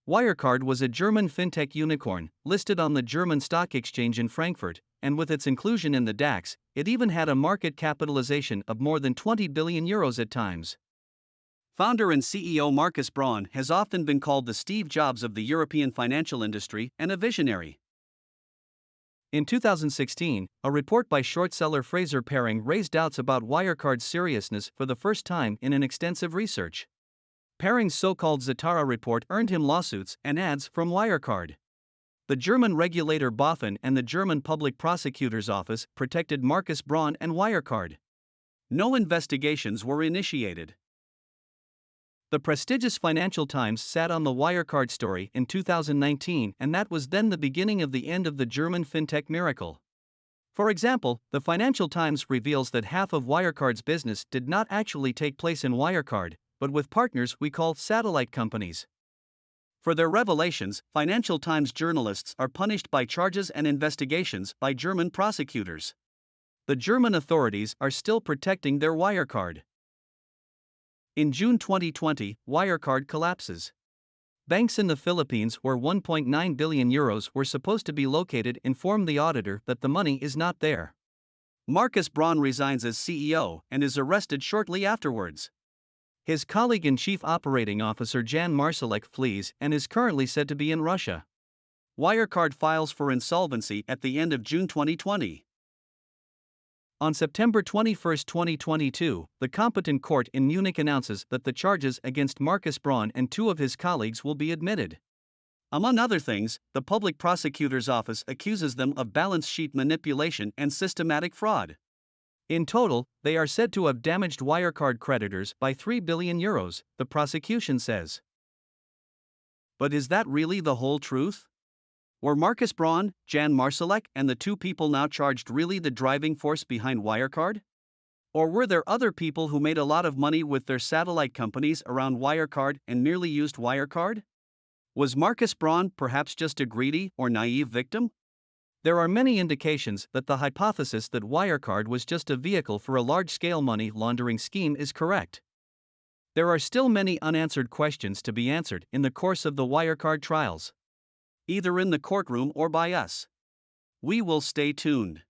Wirecard was a German fintech unicorn, listed on the German stock exchange in Frankfurt, and with its inclusion in the DAX, it even had a market capitalization of more than 20 billion euros at times. Founder and CEO Markus Braun has often been called the Steve Jobs of the European financial industry and a visionary. In 2016, a report by short seller Fraser Paring raised doubts about Wirecard's seriousness for the first time in an extensive research. Paring's so-called Zatara report earned him lawsuits and ads from Wirecard. The German regulator BaFin and the German Public Prosecutor's Office protected Markus Braun and Wirecard. No investigations were initiated. The prestigious Financial Times sat on the Wirecard story in 2019, and that was then the beginning of the end of the German fintech miracle. For example, the Financial Times reveals that half of Wirecard's business did not actually take place in Wirecard, but with partners we call satellite companies. For their revelations, Financial Times journalists are punished by charges and investigations by German prosecutors. The German authorities are still protecting their Wirecard. In June 2020, Wirecard collapses. Banks in the Philippines where 1.9 billion euros were supposed to be located inform the auditor that the money is not there. Markus Braun resigns as CEO and is arrested shortly afterwards. His colleague and chief operating officer Jan Marsalek flees and is currently said to be in Russia. Wirecard files for insolvency at the end of June 2020. On September 21, 2022, the competent court in Munich announces that the charges against Markus Braun and two of his colleagues will be admitted. Among other things, the public prosecutor's office accuses them of balance sheet manipulation and systematic fraud. In total, they are said to have damaged Wirecard creditors by 3 billion euros, the prosecution says. But is that really the whole truth? Were Markus Braun, Jan Marsalek, and the two people now charged really the driving force behind Wirecard? Or were there other people who made a lot of money with their satellite companies around Wirecard and merely used Wirecard? Was Markus Braun perhaps just a greedy or naive victim? There are many indications that the hypothesis that Wirecard was just a vehicle for a large-scale money laundering scheme is correct. There are still many unanswered questions to be answered in the course of the Wirecard trials, either in the courtroom or by us. We will stay tuned.